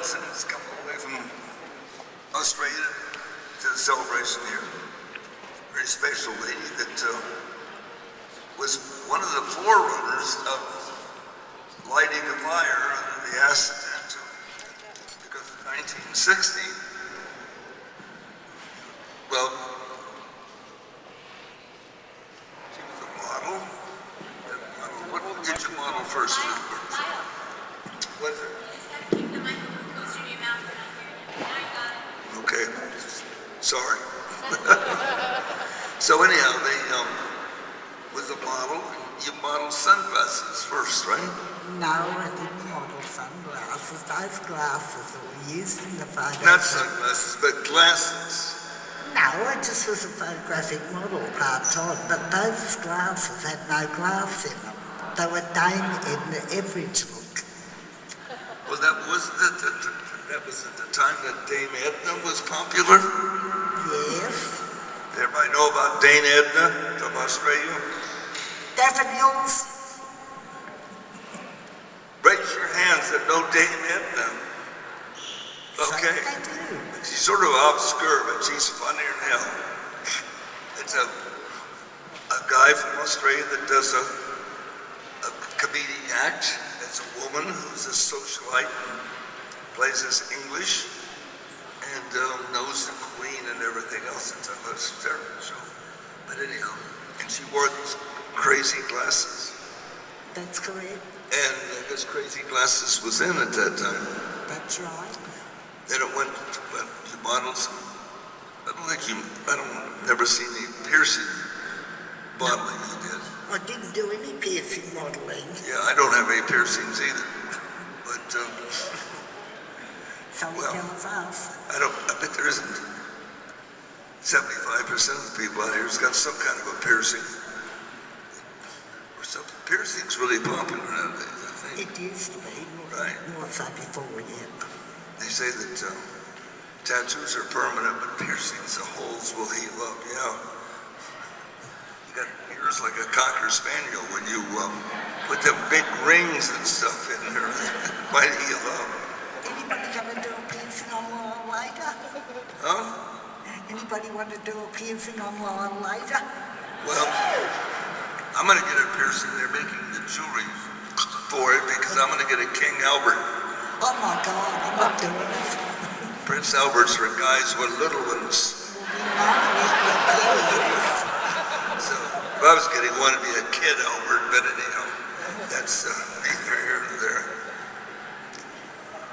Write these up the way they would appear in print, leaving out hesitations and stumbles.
Since come all the way from Australia to the celebration here. Very special lady that was one of the forerunners of lighting a fire under the acid tattoo. Because in 1960, well, she was a model. What did you model first? Lyle. What is it? Keep the microphone closer to your mouth. Now you got it. Okay, sorry. So anyhow, they was a model. You modeled sunglasses first, right? No, I didn't model sunglasses. Those glasses that were used in the photo. Not sunglasses, but glasses. No, I just was a photographic model part-time, but those glasses had no glass in them. They were Dame Edna Everidge look. Well, that was that was at the time that Dame Edna was popular. Yes. Everybody know about Dame Edna from Australia? Daffodils. Raise your hands that know Dame Edna. Okay. So they do. She's sort of obscure, but she's funnier than hell. It's a guy from Australia that does a comedic act as a woman who's a socialite, plays as English, and knows the Queen and everything else. It's a terrible show. But anyhow, and she wore these crazy glasses. That's correct. And I guess crazy glasses was in at that time. That's right. Then it went, you modeled some, never seen any piercing modeling you did. I didn't do any piercing modelling. Yeah, I don't have any piercings either. But, So he tells us. I bet there isn't. 75% of the people out here has got some kind of a piercing. Or something. Piercing's really popular nowadays, I think. It used to be. Right. More so before, yeah. They say that tattoos are permanent, but piercings, the holes will heal up. Yeah. You got ears like a Cocker Spaniel when you put them big rings and stuff in there. It might heal up. Anybody gonna do a piercing on Lyle later? Huh? Anybody want to do a piercing on Lyle later? Well, I'm gonna get a piercing. They're making the jewelry for it because I'm gonna get a King Albert. Oh my God, I'm not doing it. Prince Alberts for guys with little ones. So if I was getting one, it'd be a kid Albert, but anyhow, that's neither here nor there.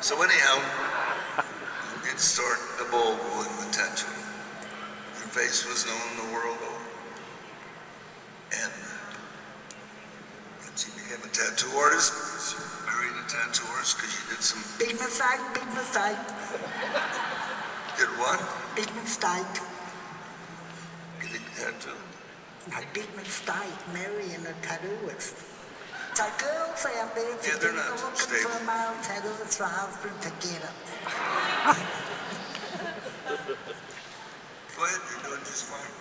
So anyhow, you did start the ball rolling with tattoo. Your face was known the world over. And you became a tattoo artist because you married a tattoo artist because you did some... Big mistake, big mistake. Did what? Big mistake. Getting a tattoo? No, big mistake, marrying a tattooist. So girls out there, if you're not looking stable. for a male tattooist for a husband, forget it. Go ahead, you're doing just fine.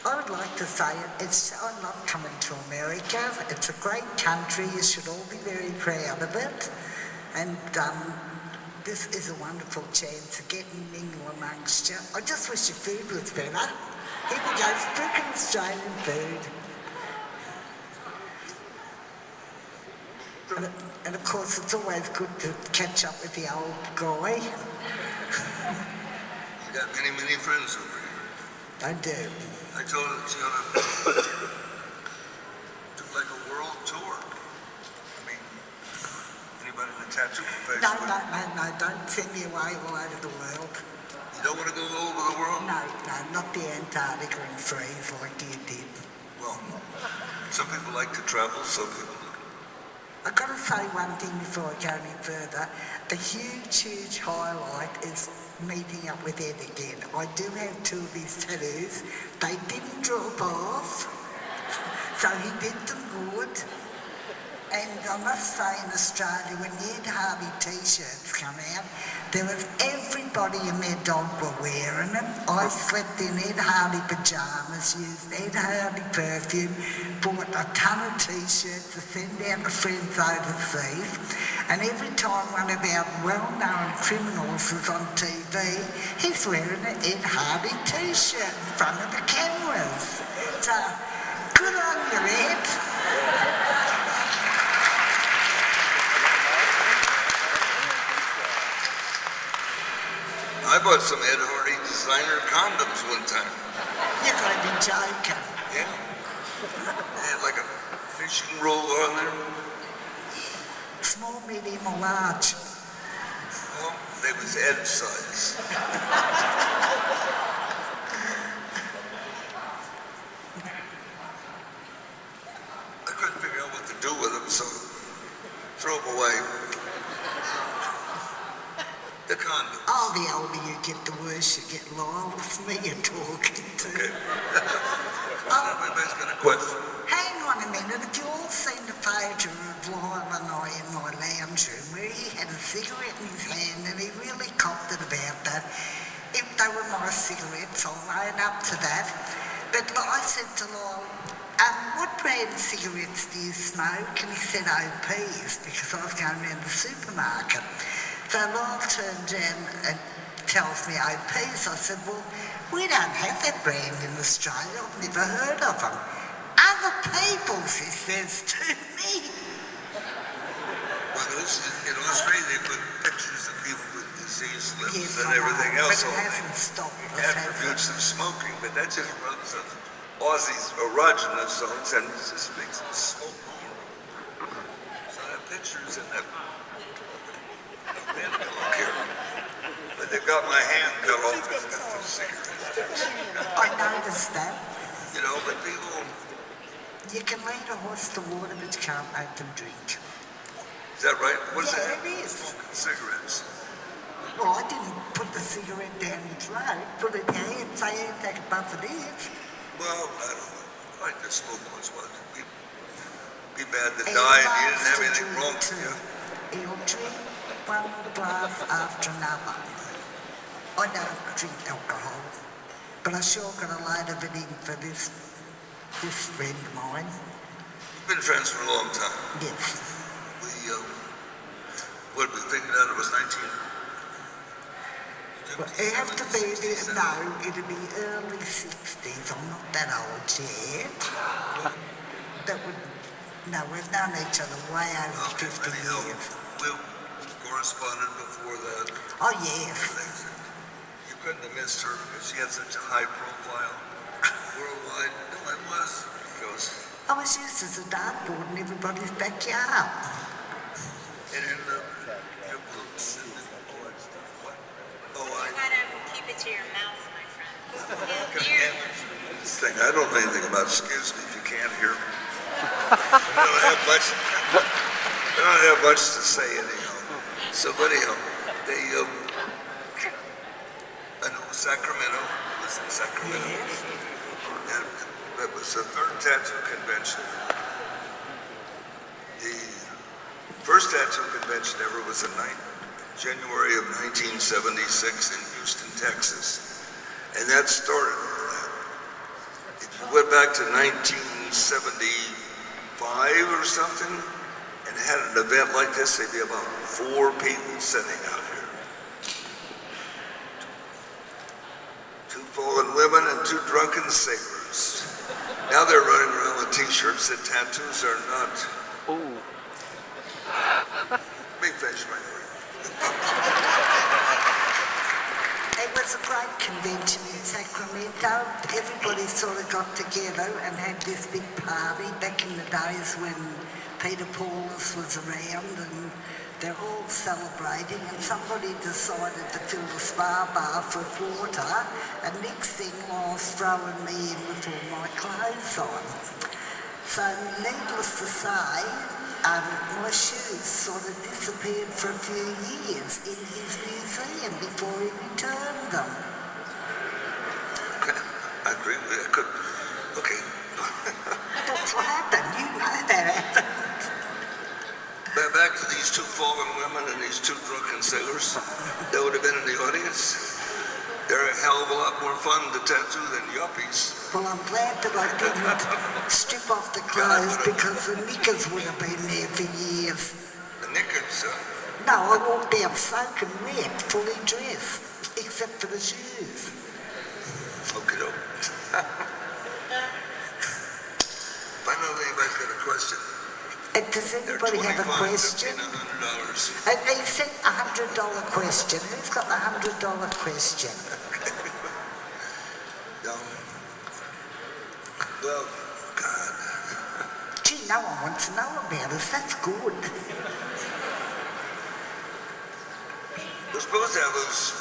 I would like to say I love coming to America. It's a great country. You should all be very proud of it. And this is a wonderful chance to get and mingle amongst you. I just wish your food was better. Here we go, freaking Australian food. And of course, it's always good to catch up with the old guy. You got many, many friends over here. I do. I told her that she ought to do like a world tour. I mean, anybody in the tattoo profession No, don't send me away all over the world. You don't want to go all over the world? No, not the Antarctica and freeze like you did. Well, some people like to travel, some people don't. I've got to say one thing before I go any further. The huge highlight is meeting up with Ed again. I do have 2 of his tattoos. They didn't drop off, so he did them good. And I must say in Australia, when the Ed Hardy t-shirts come out, there was everybody and their dog were wearing them. I slept in Ed Hardy pyjamas, used Ed Hardy perfume, bought a ton of t-shirts to send out to friends overseas. And every time one of our well-known criminals was on TV, he's wearing an Ed Hardy t-shirt in front of the cameras. So, good on you, Ed. I bought some Ed Hardy designer condoms one time. You're going to be joking. Yeah. They had like a fishing roll on there. Small, medium or large? Well, they was Ed size. I couldn't figure out what to do with them, so throw them away. The condom. Oh, the older you get, the worse you get. Lyle, it's me you're talking to. Okay. Everybody's got a question. Hang on a minute. Have you all seen the photo of Lyle and I in my lounge room where he had a cigarette in his hand and he really copped it about that? If they were my cigarettes, I'll own up to that. But I said to Lyle, what brand of cigarettes do you smoke? And he said OPs because I was going around the supermarket. So Lyle turned around and tells me OPs. I said, well, we don't have that brand in Australia. I've never heard of them. Other people's, he says to me. Well, in Australia, they put pictures of people with disease lips Yes, and I everything know, else but on it hasn't stopped us, has it? attributes of smoking, but that just rubs up Aussie's erogenous zones and just makes them smoke more. So I have pictures in that. They don't care. But they've got my hand cut off with the cigarette. I noticed that. You know, but people, You can lead a horse to water, but you can't make them drink. is that right? What is Yeah, that? it is. Smoking cigarettes. Well, I didn't put the cigarette down your throat, put it in your hand, say, hey, take a puff of this. Well, I don't know. I just smoke once. Be bad to And die and you he didn't have loves to anything drink wrong with too. you. He'll drink one glass after another. I don't drink alcohol, but I sure got a load of it in for this friend of mine. We've been friends for a long time. Yes. What we figured out it was 19. Well, it have to be, no, it'll be early 60s. I'm not that old yet. That would, no, we've known each other way over 50 years. We corresponded before that. Oh, yes. You couldn't have missed her because she had such a high profile worldwide. No, it was because I was used as a dartboard in everybody's backyard. and in your boots and all that stuff. What? Oh, You gotta keep it to your mouth, my friend. can Here. manage this thing. I don't know anything about. Excuse me if you can't hear. I don't have much to say anyhow. So anyhow, they I know Sacramento. It was in Sacramento. Yes. And that was the third tattoo convention. The first tattoo convention ever was in January of 1976 in Houston, Texas. And that started. If you went back to 1975 or something and had an event like this, there'd be about 4 people sitting out here. 2 fallen women and 2 drunken sailors. Now they're running around with t-shirts that tattoos are not. Ooh. Let me finish my word. It was a great convention in Sacramento. Everybody sort of got together and had this big party back in the days when Peter Paulus was around and they're all celebrating and somebody decided to fill the spa bath with water and next thing Lyle's throwing me in with all my clothes on. So needless to say, my shoes sort of disappeared for a few years in his museum before he returned them. Okay, I agree with you. Okay. That's what happened. You know that happened. Yeah, back to these two fallen women and these two drunken sailors that would have been in the audience. They're a hell of a lot more fun to tattoo than yuppies. Well, I'm glad that I didn't strip off the clothes because the knickers would have been there for years. The knickers, No, I walked out soaking wet, fully dressed, except for the shoes. Okay, no. If I know if anybody's got a question. And does anybody have a question? $25, $100. And they said $100 question. Who's got the $100 question? No. Well, God. Gee, no one wants to know about us. That's good. We're supposed to have those.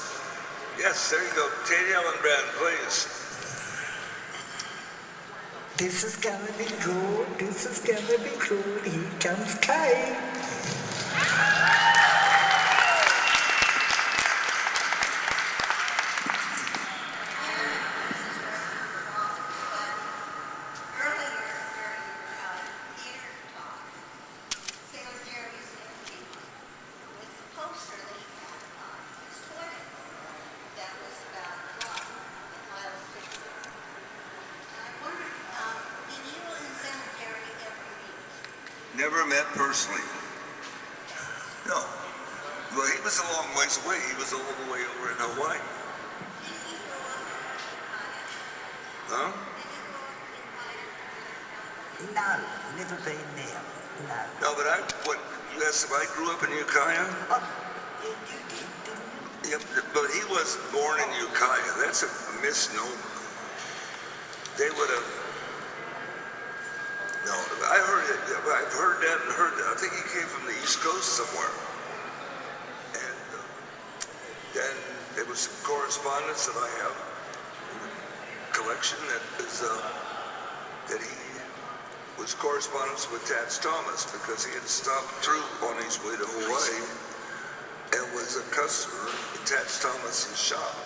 Yes, there you go. Teddy Ellenbrand, please. This is gonna be good. This is gonna be good. Here comes Kate. Never met personally. No. Well, he was a long ways away. He was all the way over in Hawaii. Huh? No, never been there. No. No, but you asked if I grew up in Ukiah? Oh, you did, didn't you? Yep, but he was born in Ukiah. That's a misnomer. They would have. No, I heard it. I've heard that and heard that. I think he came from the East Coast somewhere. And then there was some correspondence that I have in the collection that is that he was correspondence with Tats Thomas because he had stopped through on his way to Hawaii and was a customer in Tats Thomas's shop.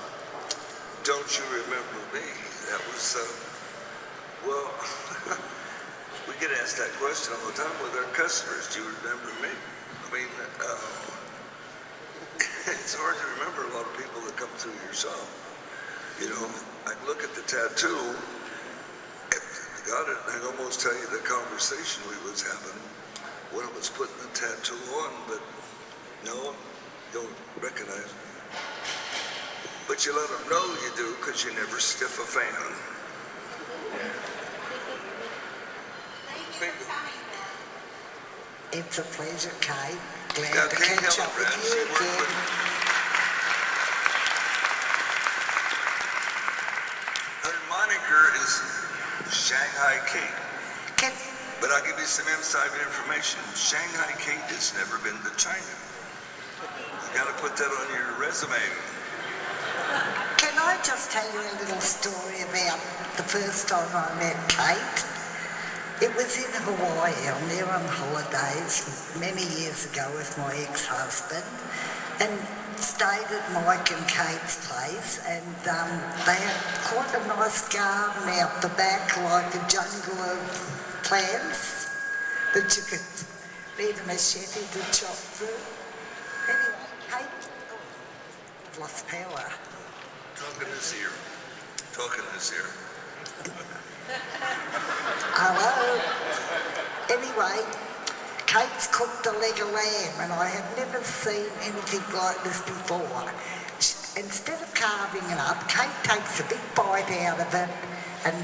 Don't you remember me? That was well. We get asked that question all the time with our customers. Do you remember me? I mean, it's hard to remember a lot of people that come through your shop. You know, I look at the tattoo, and I got it, and I'd almost tell you the conversation we was having when I was putting the tattoo on, but no, don't recognize me. But you let them know you do because you never stiff a fan. It's a pleasure, Kate. Glad Now, to Kate catch up with Ellenbrand, you she worked again. with. Her moniker is Shanghai Kate. Can, But I'll give you some inside information. Shanghai Kate has never been to China. You gotta put that on your resume. can I just tell you a little story about the first time I met Kate? It was in Hawaii. I'm there on holidays many years ago with my ex-husband and stayed at Mike and Kate's place, and they had quite a nice garden out the back, like a jungle of plants that you could need a machete to chop through. Anyway, Kate, I've lost power. Talking this ear. Talking this ear. Hello. Anyway, Kate's cooked a leg of lamb, and I have never seen anything like this before. Instead of carving it up, Kate takes a big bite out of it and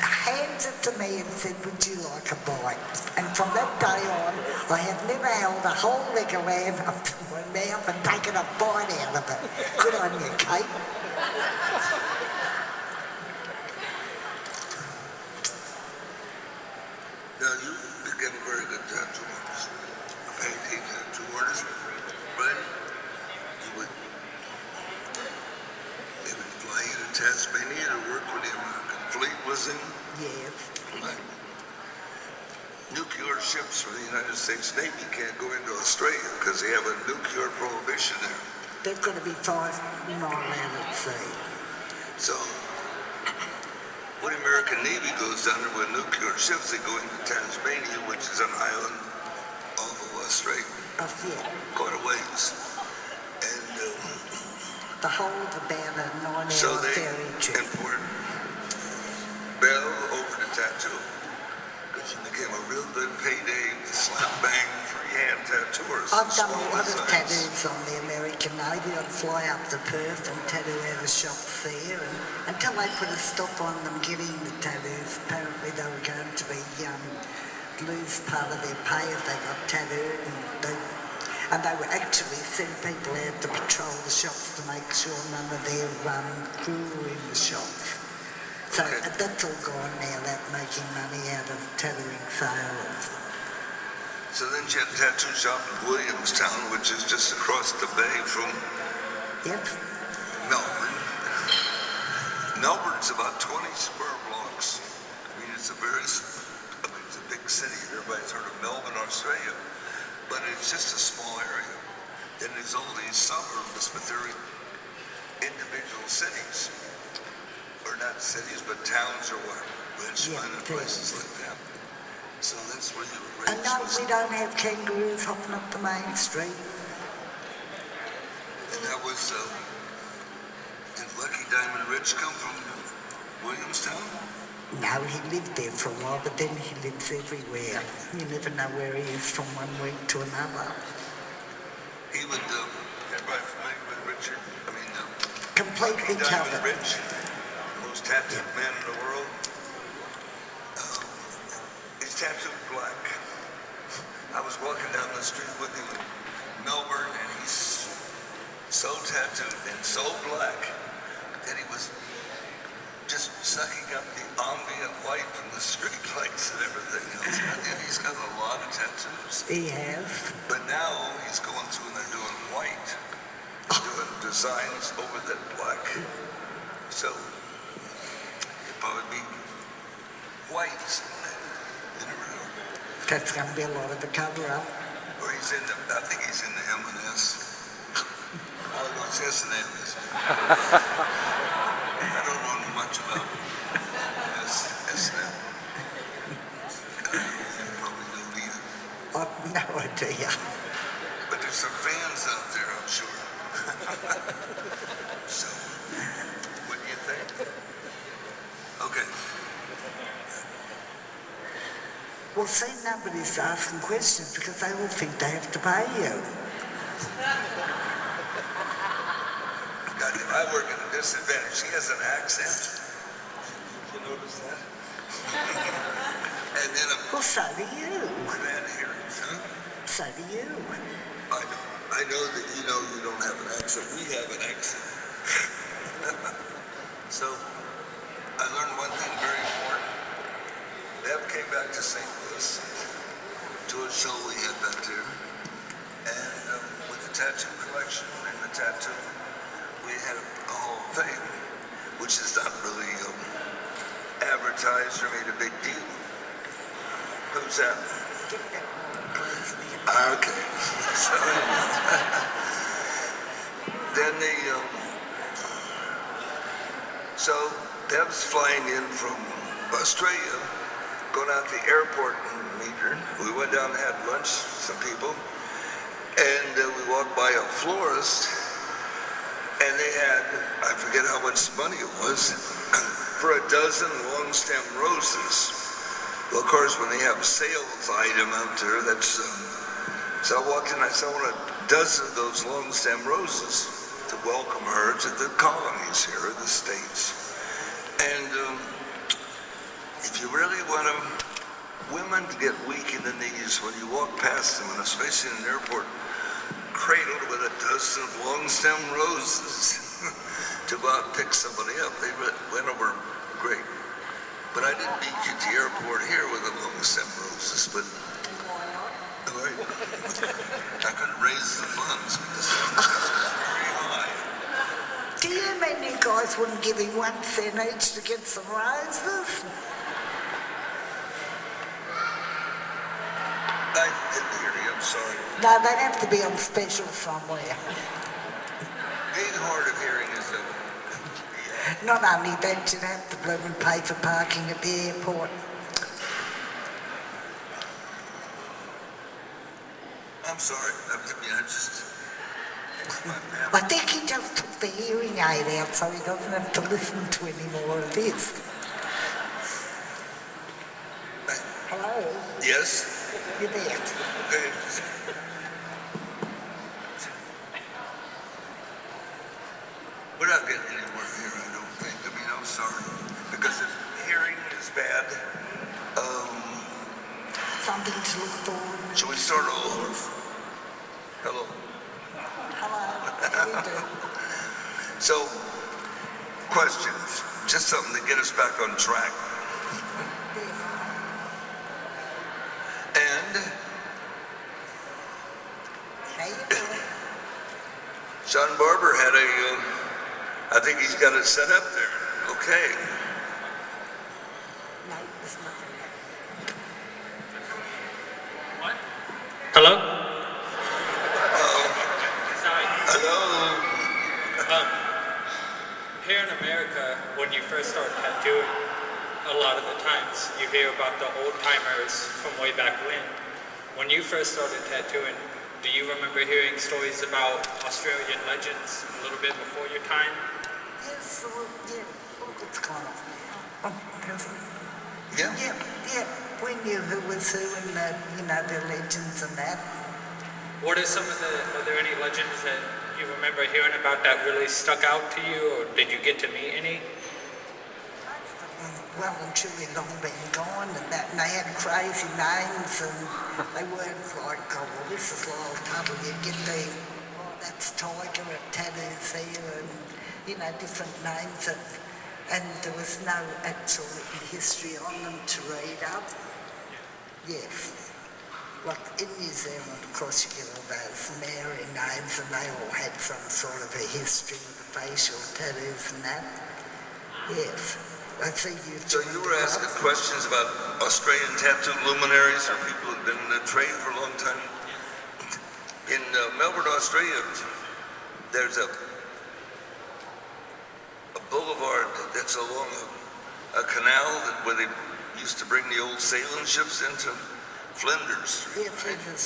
hands it to me and said, "Would you like a bite?" And from that day on, I have never held a whole leg of lamb up to my mouth and taken a bite out of it. Good on you, Kate. Now, you became a very good tattoo artist, a painting tattoo artist, right? You would fly you to Tasmania to work with him. Fleet was in. Yes. Right. Nuclear ships from the United States Navy can't go into Australia because they have a nuclear prohibition there. They've got to be 5 mile out at sea. So, when the American Navy goes down there with nuclear ships, they go into Tasmania, which is an island off of straight, Yeah. quite a ways. And The whole about a 9-hour so they ferry trip. import Bell over to tattoo. Because it became a real good payday to slap bang freehand tattooers. I've done a Small lot of designs. tattoos on the American Navy. I'd fly up to Perth and tattoo out of shops there, and until they put a stop on them getting the tattoos, apparently they were going to be lose part of their pay if they got tattooed, and they would actually send people out to patrol the shops to make sure none of their crew were in the shops. So that's all gone now, that making money out of tattooing sales. So then you had a tattoo shop in Williamstown, which is just across the bay from Yep. Melbourne. Melbourne's about 20 square blocks. I mean, it's a big city. Everybody's heard of Melbourne, Australia. But it's just a small area. And there's all these suburbs, but they're individual cities. Or not cities, but towns or what. Richmond and places like that. So that's where you were And raised. no, we don't have kangaroos hopping up the main street. And that was, did Lucky Diamond Rich come from Williamstown? No, he lived there for a while, but then he lives everywhere. You never know where he is from one week to another. He would, everybody familiar with Richard? I mean, Completely Lucky Diamond covered. Rich, most tattooed man in the world. He's tattooed black. I was walking down the street with him in Melbourne, and he's so tattooed and so black that he was just sucking up the ambient light from the street lights and everything else. And he's got a lot of tattoos. He has. But now he's going through and they're doing white, doing designs over that black. So it'd probably be white. You never know. That's going to be a lot of the cover-up. Or he's in the, I think he's in the M&S. Oh, no, it's S&M. I don't know much about S&M. You probably don't either. I've no idea. But there's some fans out there, I'm sure. So, what do you think? Okay. Well, see, nobody's asking questions because they all think they have to pay you. I work at a disadvantage. She has an accent. You notice that? And then Well, so do you. bad hearing, huh? So do you. I know that you know you don't have an accent. We have an accent. So, I learned one thing very important. Deb came back to St. Louis to a show we had back there. And with the tattoo collection and the tattoo, we had a whole thing, which is not really advertised or made a big deal. Who's that? Okay. Then so Deb's flying in from Australia, going out to the airport and meet her. We went down and had lunch, some people, and we walked by a florist, and they had, I forget how much money it was, for a dozen long stem roses. Well, of course, when they have a sales item out there, that's, so I walked in and I said, I want a dozen of those long stem roses to welcome her to the colonies here in the States. And if you really want women to get weak in the knees when you walk past them, and especially in an airport, cradled with a dozen of long stem roses to go out and pick somebody up. They went over great. But I didn't meet you at the airport here with the long stem roses, but all right. I couldn't raise the funds because the cost was very high. Do you mean you guys wouldn't give him 1 cent each to get some roses? I didn't hear you, I'm sorry. No, they'd have to be on special somewhere. Being hard of hearing is a Not only that, you'd have to bloom and pay for parking at the airport. I'm sorry. I just... I think he just took the hearing aid out so he doesn't have to listen to any more of this. Hello? Yes? You there? Okay. We're not getting anywhere here, I don't think. I'm sorry. Because if hearing is bad, Something to look forward to. should we start all over? Hello? Hello? How you doing? So, questions. Just something to get us back on track. And How you doing? Sean Barber had I think he's got it set up there. Okay. No, there's nothing. Hello? Hello? Here in America, when you first start tattooing, a lot of the times you hear about the old timers from way back when. When you first started tattooing, do you remember hearing stories about Australian legends a little bit before your time? Yes, yeah. Look what's going on now. Yeah? Yeah. We knew who was who and the legends and that. What are are there any legends that you remember hearing about that really stuck out to you, or did you get to meet any? Well and truly long been gone and that, and they had crazy names and they weren't like, oh, well, this is Lyle Tuttle, you get the, oh, that's Tiger at Tattoos here and, different names and there was no actual history on them to read up. Yes. Like in New Zealand, of course, you get all those Maori names and they all had some sort of a history with the facial tattoos and that. Yes. I see you. So you were asking questions about Australian tattoo luminaries or people who've been in the trade for a long time. In Melbourne, Australia, there's a boulevard that's along a canal where they used to bring the old sailing ships into Flinders Street. Yeah, Flinders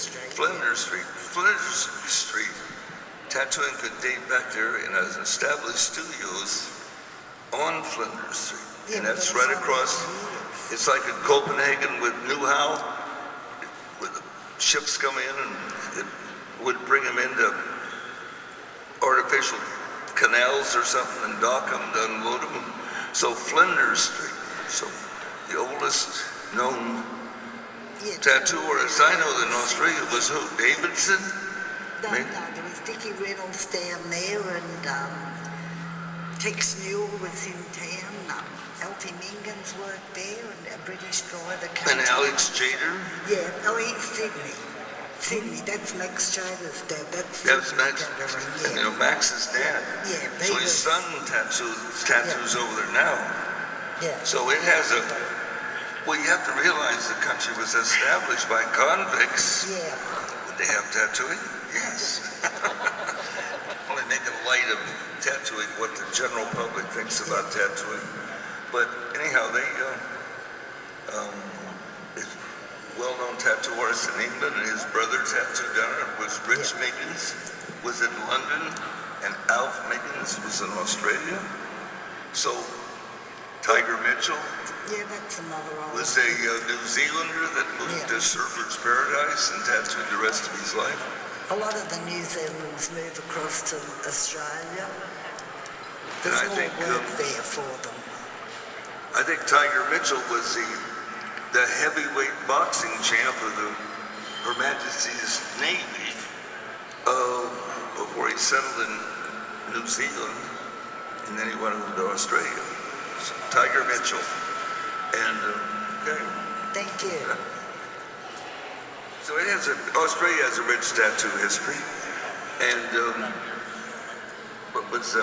Street. Flinders Street. Tattooing could date back there in established studios on Flinders Street. Yeah, And that's right across, it's like in Copenhagen with Newhow, where the ships come in and it would bring them into artificial canals or something and dock them to unload them. So Flinders Street, so the oldest known tattoo artist I know in Australia was who? Davidson? No, there was Dickie Reynolds down there and Tex Newell was in town. Alfie Mingans worked there and a British guy that came. And Alex Jader? Yeah, oh, he's Sydney. Sydney, that's Max Jader's dad. That's Max. Yeah. Max's dad. Yeah, so his son tattoos over there now. Yeah. So it has well, you have to realize the country was established by convicts. Yeah. Would they have tattooing? Yes. Only making light of tattooing what the general public thinks about tattooing. But anyhow, they, well-known tattoo artist in England, and his brother tattooed down there was Rich Miggins, was in London, and Alf Miggins was in Australia. So Tiger Mitchell that's another one. was a New Zealander that moved to Surfer's Paradise and tattooed the rest of his life. A lot of the New Zealanders move across to Australia. And There's I more think, work there for them. I think Tiger Mitchell was the heavyweight boxing champ of Her Majesty's Navy before he settled in New Zealand, and then he went over to Australia. So, Tiger Mitchell. And, okay. Thank you. So Australia has a rich tattoo history. And, what was, Who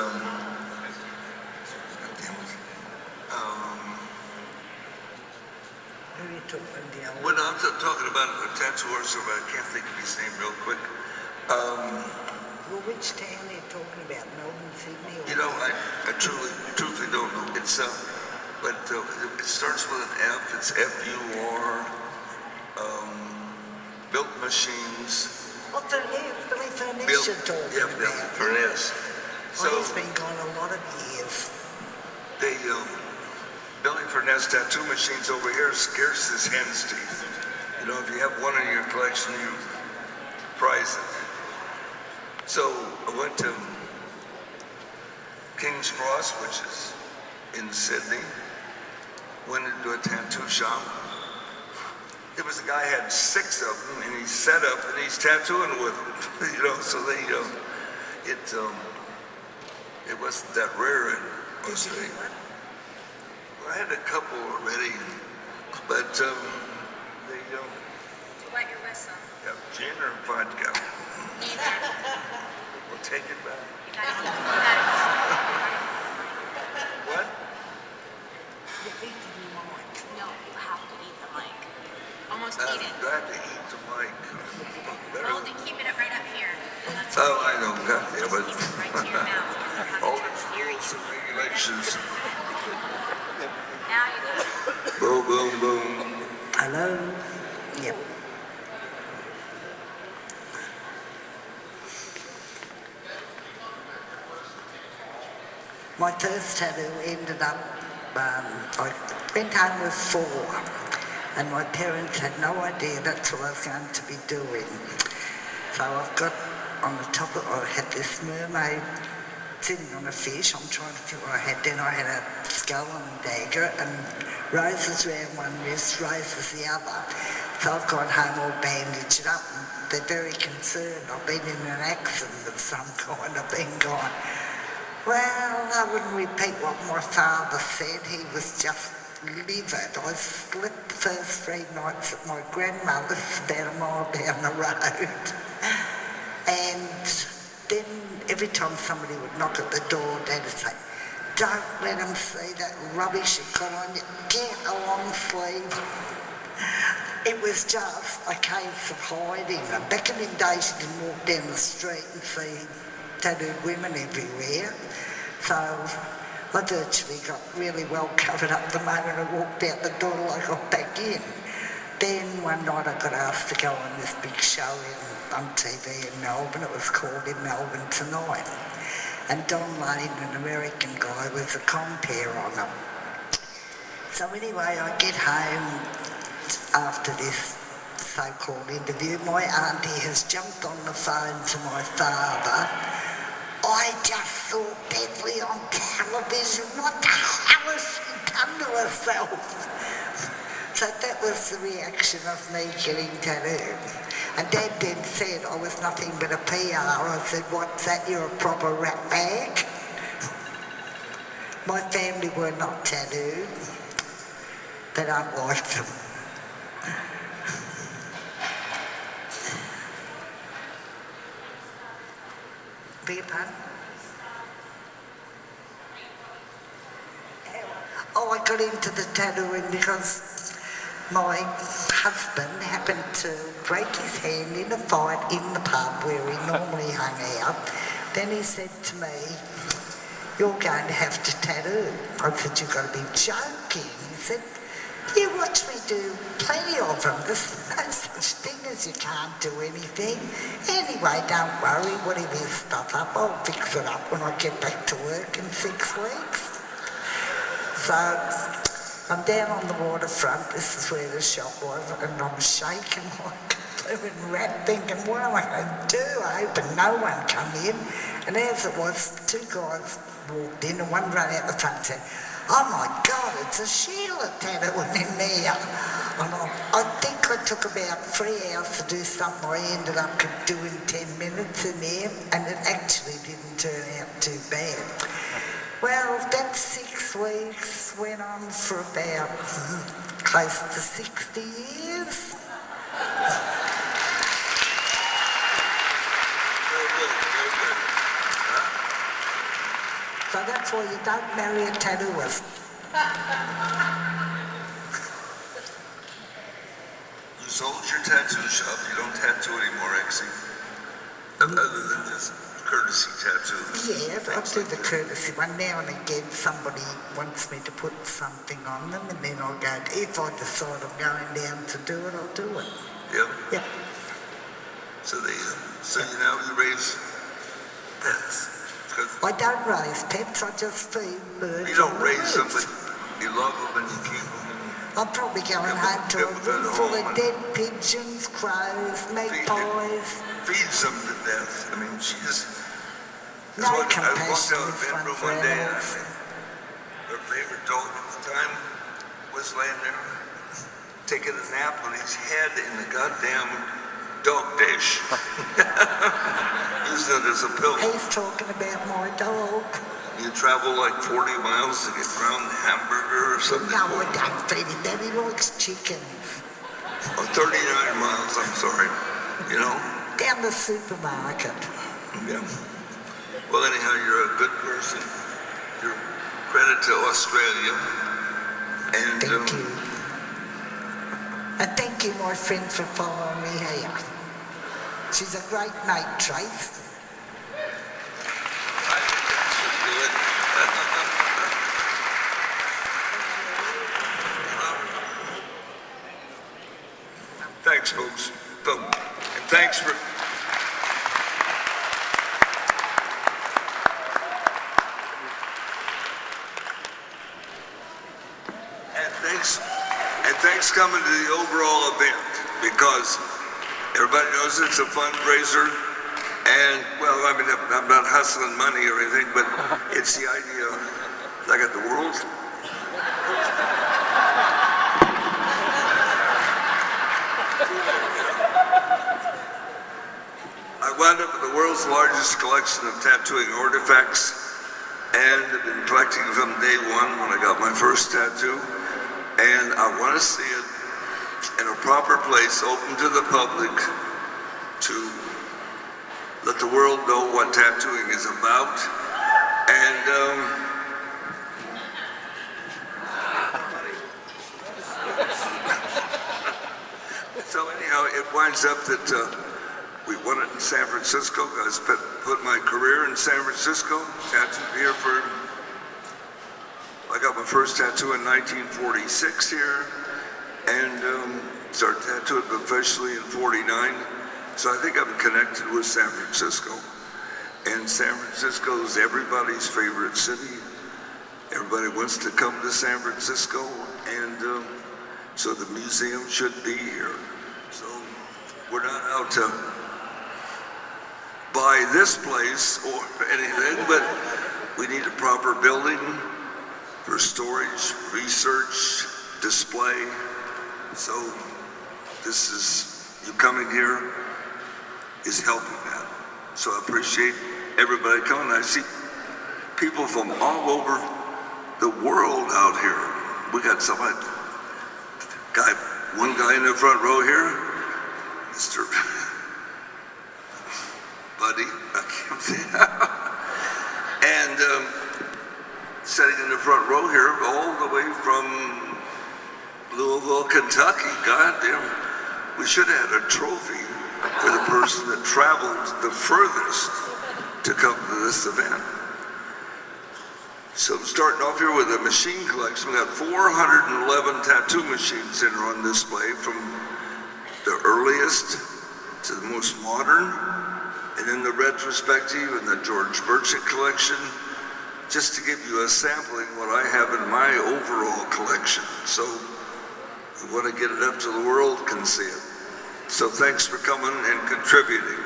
are you talking about? when I'm talking about a tattoo artist, I can't think of his name real quick. Well, which town are you talking about? Melbourne, Sydney? Or I truthfully don't know. It's, but it starts with an F. It's F-U-R. Built Machines. Oh, Billy Furniss Bill, you're talking yeah, Bill about. Furniss. So Well, he's been gone a lot of years. they, Billy Furniss tattoo machines over here are scarce as hen's teeth. You know, if you have one in your collection, you prize it. So I went to King's Cross, which is in Sydney, went into a tattoo shop. It was a guy had 6 of them, and he's set up, and he's tattooing with them. You know, so they, it wasn't that rare in Australia. Well, I had a couple already, but they Wet your whistle. have gin or vodka. Neither. We'll take it back. You gotta What? No, you have to eat the mic. Almost eat it. I have to eat the mic. Better. Hold it, keep it right up here. That's Oh, I know, God, yeah, but keep it right to your mouth. Because you have all to these touch your rules and regulations. Now you got it. Boom, boom, boom. Hello? Yep. My first tattoo ended up, I went home with 4, and my parents had no idea that's what I was going to be doing. So I've got on the top of, I had this mermaid sitting on a fish. I'm trying to think what I had. Then I had a skull and a dagger and roses round one wrist, roses the other. So I've gone home all bandaged up and they're very concerned. I've been in an accident of some kind. I've been gone. Well, I wouldn't repeat what my father said. He was just livid. I slept the first 3 nights at my grandmother's about a mile down the road. And then every time somebody would knock at the door, Dad would say, "Don't let them see that rubbish you've got on you. Get a long sleeve." It was just a case of hiding. And back in the days, you didn't walk down the street and see tattooed women everywhere. So I virtually got really well covered up the moment I walked out the door till I got back in. Then one night I got asked to go on this big show on TV in Melbourne. It was called In Melbourne Tonight. And Don Lane, an American guy, was a compere on it. So anyway, I get home after this so-called interview. My auntie has jumped on the phone to my father. "I just saw Beverly on television. What the hell has she done to herself?" So that was the reaction of me getting tattooed. And Dad then said I was nothing but a PR. I said, "What's that? You're a proper rat bag." My family were not tattooed. They don't like them. Beg your pardon? Oh, I got into the tattooing because my husband happened to break his hand in a fight in the pub where he normally hung out. Then he said to me, "You're going to have to tattoo." I said, "You've got to be joking." He said, "You watch me do plenty of them. There's no such thing as you can't do anything. Anyway, don't worry, whatever you stuff up, I'll fix it up when I get back to work in 6 weeks." So I'm down on the waterfront, this is where the shop was, and I'm shaking like a blooming rat thinking, what am I going to do? I hope no one come in. And as it was, 2 guys walked in and one ran out the front and said, "Oh my God, it's a Sheila tattooing in there." And I think I took about 3 hours to do something. I ended up doing 10 minutes in there, and it actually didn't turn out too bad. Well, that 6 weeks went on for about close to 60 years. Very good, very good. Huh? So that's why you don't marry a tattooist. You sold your tattoo shop, you don't tattoo anymore, Exie. Other than just courtesy tattoos. Yeah, I do the courtesy one. Now and again somebody wants me to put something on them and then I'll go, if I decide I'm going down to do it, I'll do it. Yep. Yeah. So they So you raise pets. 'Cause I don't raise pets, I just feed birds. you don't on the raise them, roof. but you love them and you keep them. I'm probably going home to a room full of dead pigeons, crows, magpies. Feeds them to death. I mean, she just. No I walked compassion out of is the fun bedroom for one day, and animals. her favorite dog at the time was laying there taking a nap on his head in the goddamn dog dish. Using it as a pillow. He's talking about my dog. You travel like 40 miles to get ground hamburger or something. No, I don't feed him that. He likes chickens. Oh, 39 miles, I'm sorry. Down the supermarket. Yeah. Well, anyhow, you're a good person. You're credit to Australia. And Thank you. And thank you, my friend, for following me here. She's a great mate, Trace. I think that should do it. Thanks, folks. And thanks for. And thanks coming to the overall event, because everybody knows it's a fundraiser. And, well, I mean, I'm not hustling money or anything, but it's the idea. I got the world's. I wound up with the world's largest collection of tattooing artifacts, and I've been collecting from day one when I got my first tattoo. And I want to see it in a proper place, open to the public, to let the world know what tattooing is about. And so anyhow, it winds up that we won it in San Francisco. I put my career in San Francisco, tattooed here I got my first tattoo in 1946 here, and started tattooing professionally in 49. So I think I'm connected with San Francisco. And San Francisco is everybody's favorite city. Everybody wants to come to San Francisco, and so the museum should be here. So we're not out to buy this place or anything, but we need a proper building for storage, research, display. So this is, you coming here is helping that. So I appreciate everybody coming. I see people from all over the world out here. We got one guy in the front row here, Mr. Buddy, I can't say that. And sitting in the front row here, all the way from Louisville, Kentucky. Goddamn, we should have had a trophy for the person that traveled the furthest to come to this event. So I'm starting off here with a machine collection. We got 411 tattoo machines that are on display, from the earliest to the most modern, and then the Retrospective and the George Burchett collection, just to give you a sampling what I have in my overall collection. So we want to get it up to the world can see it. So thanks for coming and contributing.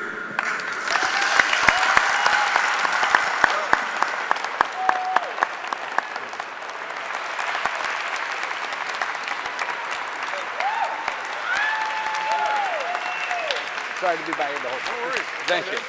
Sorry to be by you the whole time. Thank you.